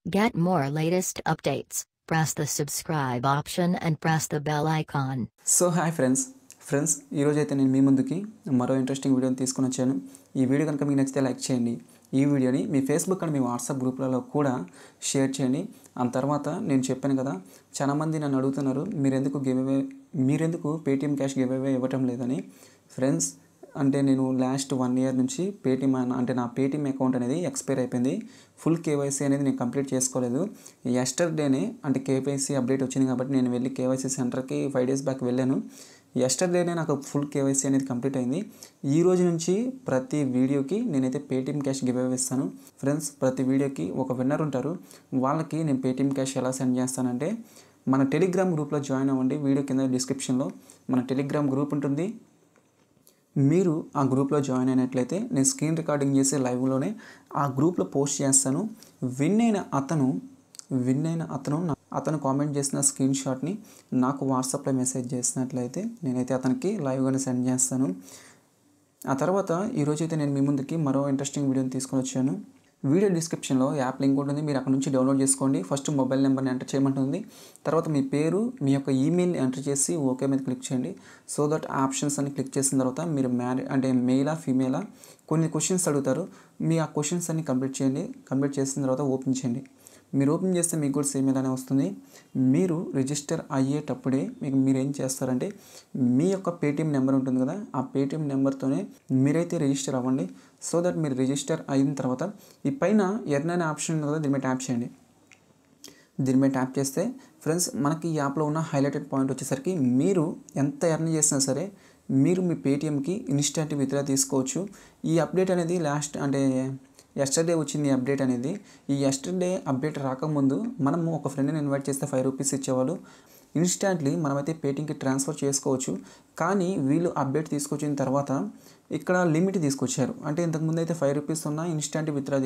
Get more latest updates. Press the subscribe option and press the bell icon. So hi friends ఈరోజు అయితే నేను మీ ముందుకి మరో interesting వీడియోని తీసుకొని వచ్చాను. ఈ వీడియో కనుక మీకు నచ్చితే లైక్ చేయండి. ఈ వీడియోని మీ ఫేస్బుక్ అండ్ మీ వాట్సాప్ గ్రూప్లలో కూడా షేర్ చేయండి. ఆ తర్వాత నేను చెప్పాను కదా, చాలామంది నన్ను అడుగుతున్నారు మీరెందుకు పేటీఎం క్యాష్ గివ్ అవే ఇవ్వటం లేదని. ఫ్రెండ్స్, అంటే నేను లాస్ట్ 1 year నుంచి నా పేటీఎం అకౌంట్ అనేది ఎక్స్పైర్ అయిపోయింది. ఫుల్ కేవైసీ అనేది నేను కంప్లీట్ చేసుకోలేదు. యస్టర్డేనే అంటే కేవైసీ అప్డేట్ వచ్చింది కాబట్టి నేను వెళ్ళి కేవైసీ సెంటర్కి 5 days బ్యాక్ వెళ్ళాను. యస్టర్డేనే నాకు ఫుల్ కేవైసీ అనేది కంప్లీట్ అయింది. ఈ రోజు నుంచి ప్రతి వీడియోకి నేనైతే పేటీఎం క్యాష్ గివ్ అవే ఇస్తాను. ఫ్రెండ్స్, ప్రతి వీడియోకి ఒక విన్నర్ ఉంటారు. వాళ్ళకి నేను పేటీఎం క్యాష్ ఎలా సెండ్ చేస్తానంటే, మన టెలిగ్రామ్ గ్రూప్లో జాయిన్ అవ్వండి. వీడియో కింద డిస్క్రిప్షన్లో మన టెలిగ్రామ్ గ్రూప్ ఉంటుంది. మీరు ఆ గ్రూప్లో జాయిన్ అయినట్లయితే నేను స్క్రీన్ రికార్డింగ్ చేసే లైవ్లోనే ఆ గ్రూప్లో పోస్ట్ చేస్తాను. విన్ అయిన అతను కామెంట్ చేసిన స్క్రీన్ షాట్ని నాకు వాట్సాప్లో మెసేజ్ చేసినట్లయితే నేనైతే అతనికి లైవ్గానే సెండ్ చేస్తాను. ఆ తర్వాత ఈరోజైతే నేను మీ ముందుకి మరో ఇంట్రెస్టింగ్ వీడియోని తీసుకొని వచ్చాను. వీడియో డిస్క్రిప్షన్లో యాప్ లింక్ ఉంటుంది. మీరు అక్కడ నుంచి డౌన్లోడ్ చేసుకోండి. ఫస్ట్ మొబైల్ నెంబర్ని ఎంటర్ చేయమంటుంది. తర్వాత మీ పేరు, మీ యొక్క ఈమెయిల్ని ఎంటర్ చేసి ఓకే మీద క్లిక్ చేయండి. సో దట్ ఆప్షన్స్ అని క్లిక్ చేసిన తర్వాత మీరు మెయిలా ఫీమేలా కొన్ని క్వశ్చన్స్ అడుగుతారు. మీ ఆ క్వశ్చన్స్ అన్ని కంప్లీట్ చేయండి. కంప్లీట్ చేసిన తర్వాత ఓపెన్ చేయండి. మీరు ఓపెన్ చేస్తే మీకు కూడా సేమ్ ఇలానే వస్తుంది. మీరు రిజిస్టర్ అయ్యేటప్పుడే మీరు ఏం చేస్తారంటే, మీ యొక్క పేటీఎం నెంబర్ ఉంటుంది కదా, ఆ పేటీఎం నెంబర్తోనే మీరైతే రిజిస్టర్ అవ్వండి. సో దట్ మీరు రిజిస్టర్ అయిన తర్వాత ఈ పైన ఎర్న్ అనే ఆప్షన్ ఉంది కదా, దీని మీద ట్యాప్ చేయండి. దీని మీద ట్యాప్ చేస్తే ఫ్రెండ్స్, మనకి ఈ యాప్లో ఉన్న హైలైటెడ్ పాయింట్ వచ్చేసరికి మీరు ఎంత ఎర్న్ చేసినా సరే మీరు మీ పేటీఎంకి ఇన్స్టెంట్ విత్డ్రా తీసుకోవచ్చు. ఈ అప్డేట్ అనేది యస్టర్డే వచ్చింది ఈ అప్డేట్ అనేది. ఈ యస్టర్డే అప్డేట్ రాకముందు మనము ఒక ఫ్రెండ్ని ఇన్వైట్ చేస్తే 5 rupees ఇచ్చేవాళ్ళు. ఇన్స్టాంట్లీ మనమైతే పేటీఎంకి ట్రాన్స్ఫర్ చేసుకోవచ్చు. కానీ వీళ్ళు అప్డేట్ తీసుకొచ్చిన తర్వాత ఇక్కడ లిమిట్ తీసుకొచ్చారు. అంటే ఇంతకుముందు అయితే 5 rupees ఉన్న ఇన్స్టాంట్ విత్డ్రా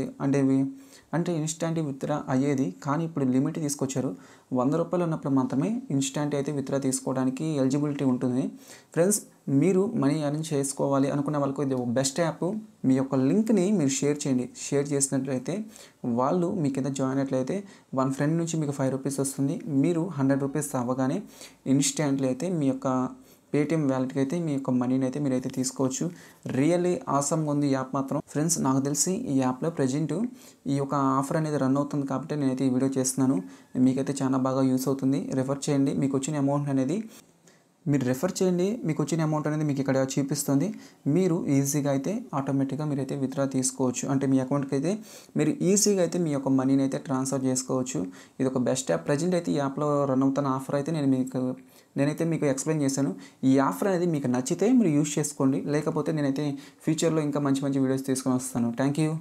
అయ్యేది. కానీ ఇప్పుడు లిమిట్ తీసుకొచ్చారు. 100 రూపాయలు ఉన్నప్పుడు మాత్రమే ఇన్స్టాంట్ అయితే విత్డ్రా తీసుకోవడానికి ఎలిజిబిలిటీ ఉంటుంది. ఫ్రెండ్స్, మీరు మనీ ఎర్న్ చేసుకోవాలి అనుకున్న వాళ్ళకు ఇది బెస్ట్ యాప్. మీ యొక్క లింక్ని మీరు షేర్ చేయండి. షేర్ చేసినట్లయితే వాళ్ళు మీ కింద జాయిన్ అయినట్లయితే 1 friend నుంచి మీకు 5 rupees వస్తుంది. మీరు 100 rupees అవ్వగానే ఇన్స్టాంట్లీ అయితే మీ యొక్క పేటీఎం వ్యాలెట్కి అయితే మీ యొక్క మనీని అయితే మీరైతే తీసుకోవచ్చు. రియల్లీ ఆసమ్గా ఉంది ఈ యాప్ మాత్రం. ఫ్రెండ్స్, నాకు తెలిసి ఈ యాప్లో ప్రజెంట్ ఈ యొక్క ఆఫర్ అనేది రన్ అవుతుంది కాబట్టి నేనైతే ఈ వీడియో చేస్తున్నాను. మీకైతే చాలా బాగా యూస్ అవుతుంది. రెఫర్ చేయండి. మీకు వచ్చిన అమౌంట్ అనేది మీకు ఇక్కడ చూపిస్తుంది. మీరు ఈజీగా అయితే ఆటోమేటిక్గా మీరైతే విత్డ్రా తీసుకోవచ్చు. అంటే మీ అకౌంట్కి అయితే మీరు ఈజీగా అయితే మీ యొక్క మనీని అయితే ట్రాన్స్ఫర్ చేసుకోవచ్చు. ఇది ఒక బెస్ట్ యాప్. ప్రజెంట్ అయితే ఈ యాప్లో రన్ అవుతున్న ఆఫర్ అయితే నేనైతే మీకు ఎక్స్ప్లెయిన్ చేశాను. ఈ ఆఫర్ అనేది మీకు నచ్చితే మీరు యూజ్ చేసుకోండి. లేకపోతే నేనైతే ఫ్యూచర్లో ఇంకా మంచి మంచి వీడియోస్ తీసుకొని వస్తాను. Thank you.